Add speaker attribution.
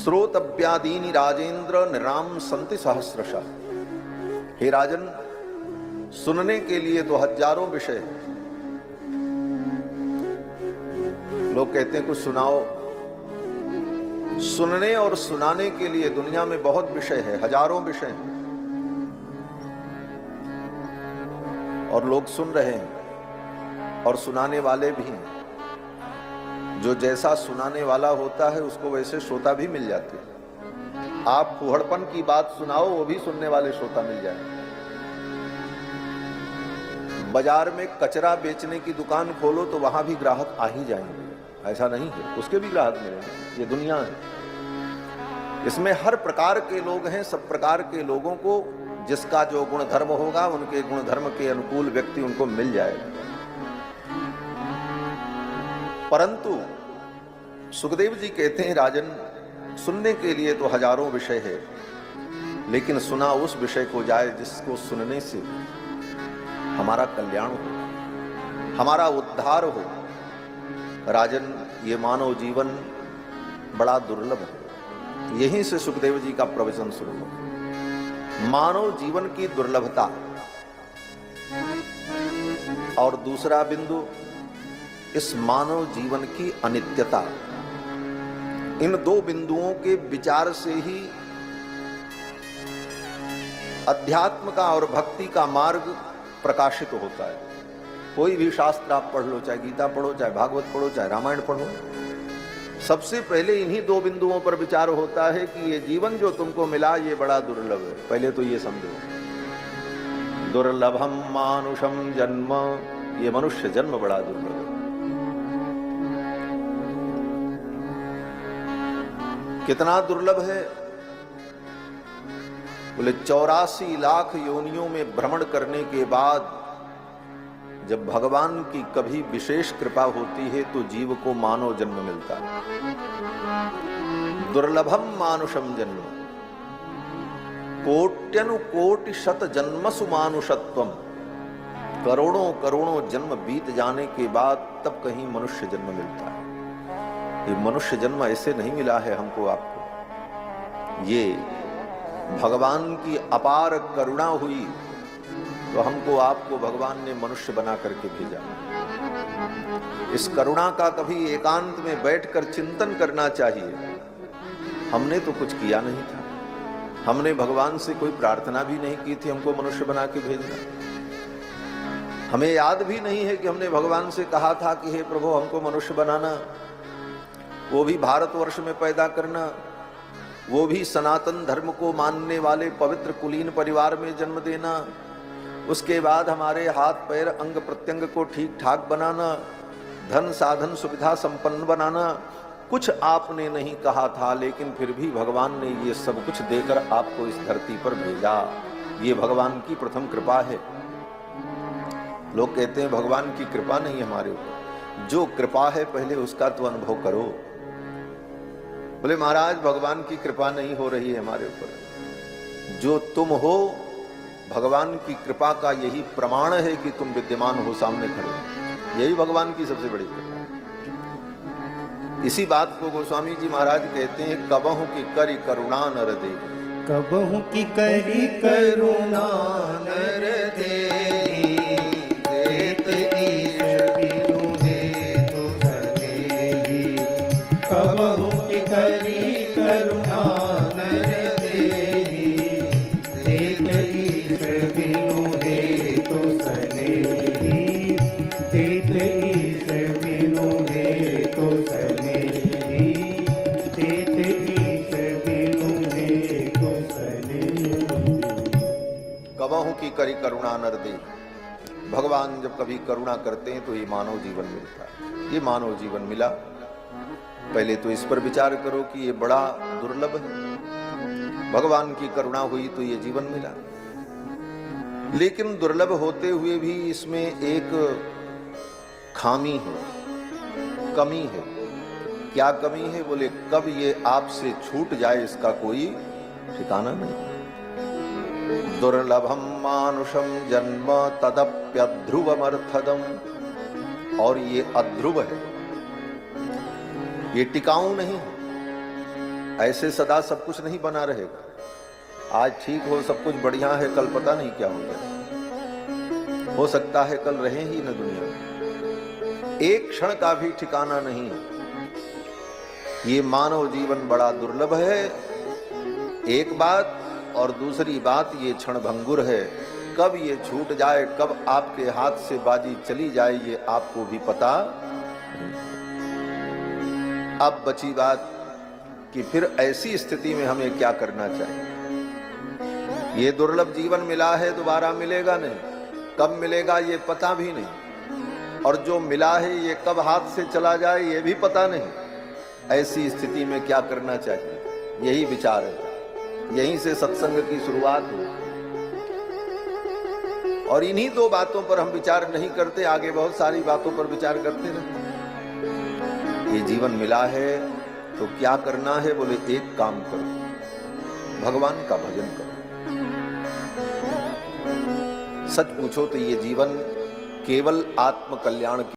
Speaker 1: श्रोतव्यादीनि राजेंद्र निराम संति सहस्रशः। हे राजन, सुनने के लिए तो हजारों विषय हैं। लोग कहते हैं कुछ सुनाओ। सुनने और सुनाने के लिए दुनिया में बहुत विषय है, हजारों विषय हैं, और लोग सुन रहे हैं और सुनाने वाले भी हैं। जो जैसा सुनाने वाला होता है उसको वैसे श्रोता भी मिल जाते हैं। आप फुहड़पन की बात सुनाओ, वो भी सुनने वाले श्रोता मिल जाए। बाजार में कचरा बेचने की दुकान खोलो तो वहां भी ग्राहक आ ही जाएंगे, ऐसा नहीं है, उसके भी ग्राहक मिलेंगे। ये दुनिया है, इसमें हर प्रकार के लोग हैं। सब प्रकार के लोगों को जिसका जो गुण धर्म होगा, उनके गुण धर्म के अनुकूल व्यक्ति उनको मिल जाएगा। परंतु सुखदेव जी कहते हैं, राजन, सुनने के लिए तो हजारों विषय है, लेकिन सुना उस विषय को जाए जिसको सुनने से हमारा कल्याण हो, हमारा उद्धार हो। राजन, ये मानव जीवन बड़ा दुर्लभ है। यहीं से सुखदेव जी का प्रवचन शुरू हो। मानव जीवन की दुर्लभता और दूसरा बिंदु इस मानव जीवन की अनित्यता। इन दो बिंदुओं के विचार से ही अध्यात्म का और भक्ति का मार्ग प्रकाशित होता है। कोई भी शास्त्र आप पढ़ लो, चाहे गीता पढ़ो, चाहे भागवत पढ़ो, चाहे रामायण पढ़ो, सबसे पहले इन्हीं दो बिंदुओं पर विचार होता है कि ये जीवन जो तुमको मिला ये बड़ा दुर्लभ है। पहले तो ये समझो, दुर्लभम मानुषम जन्म, ये मनुष्य जन्म बड़ा दुर्लभ है। कितना दुर्लभ है? बोले 84 लाख योनियों में भ्रमण करने के बाद जब भगवान की कभी विशेष कृपा होती है तो जीव को मानव जन्म मिलता है। दुर्लभम मानुषम जन्म, कोट्यनुकोटि शत जन्मसु मानुषत्वम। करोड़ों करोड़ों जन्म बीत जाने के बाद तब कहीं मनुष्य जन्म मिलता है। ये मनुष्य जन्म ऐसे नहीं मिला है हमको आपको, ये भगवान की अपार करुणा हुई तो हमको आपको भगवान ने मनुष्य बना करके भेजा। इस करुणा का कभी एकांत में बैठकर चिंतन करना चाहिए। हमने तो कुछ किया नहीं था, हमने भगवान से कोई प्रार्थना भी नहीं की थी हमको मनुष्य बना के भेजना। हमें याद भी नहीं है कि हमने भगवान से कहा था कि हे प्रभु हमको मनुष्य बनाना, वो भी भारतवर्ष में पैदा करना, वो भी सनातन धर्म को मानने वाले पवित्र कुलीन परिवार में जन्म देना, उसके बाद हमारे हाथ पैर अंग प्रत्यंग को ठीक ठाक बनाना, धन साधन सुविधा संपन्न बनाना। कुछ आपने नहीं कहा था, लेकिन फिर भी भगवान ने ये सब कुछ देकर आपको इस धरती पर भेजा। ये भगवान की प्रथम कृपा है। लोग कहते हैं भगवान की कृपा नहीं हमारे ऊपर। जो कृपा है पहले उसका तो अनुभव करो। बोले महाराज भगवान की कृपा नहीं हो रही है हमारे ऊपर। जो तुम हो भगवान की कृपा का यही प्रमाण है कि तुम विद्यमान हो, सामने खड़े हो। यही भगवान की सबसे बड़ी कृपा है। इसी बात को गोस्वामी जी महाराज कहते हैं, कबहु की करी करुणा नर दे,
Speaker 2: कबहु की करी करुणा नर दे, देत ईश बिनु हेतु सनेही। कबहु की करी करुणा नर देही, देत ईश बिनु हेतु सनेही। देत ईश बिनु हेतु सनेही, देत ईश बिनु हेतु सनेही।
Speaker 1: कबहु की करी करुणा नर दे। भगवान जब कभी करुणा करते हैं तो ये मानव जीवन मिलता है। ये मानव जीवन मिला, पहले तो इस पर विचार करो कि ये बड़ा दुर्लभ है। भगवान की करुणा हुई तो ये जीवन मिला, लेकिन दुर्लभ होते हुए भी इसमें एक खामी है, कमी है। क्या कमी है? बोले कब ये आपसे छूट जाए इसका कोई ठिकाना नहीं। दुर्लभम मानुषम जन्म तदप्यध्रुवमर्थदम। और ये अध्रुव है, ये टिकाऊ नहीं है। ऐसे सदा सब कुछ नहीं बना रहेगा। आज ठीक हो, सब कुछ बढ़िया है, कल पता नहीं क्या हो जाए। हो सकता है कल रहे ही न दुनिया में, एक क्षण का भी ठिकाना नहीं है। ये मानव जीवन बड़ा दुर्लभ है, एक बात। और दूसरी बात, ये क्षण भंगुर है। कब ये छूट जाए, कब आपके हाथ से बाजी चली जाए, ये आपको भी पता नहीं। अब बची बात कि फिर ऐसी स्थिति में हमें क्या करना चाहिए। ये दुर्लभ जीवन मिला है, दोबारा मिलेगा नहीं। कब मिलेगा ये पता भी नहीं, और जो मिला है ये कब हाथ से चला जाए ये भी पता नहीं। ऐसी स्थिति में क्या करना चाहिए, यही विचार है। यहीं से सत्संग की शुरुआत हो, और इन्हीं दो बातों पर हम विचार नहीं करते, आगे बहुत सारी बातों पर विचार करते रहते। ये जीवन मिला है तो क्या करना है, बोले एक काम करो, भगवान का भजन करो। सच पूछो तो ये जीवन केवल आत्म कल्याण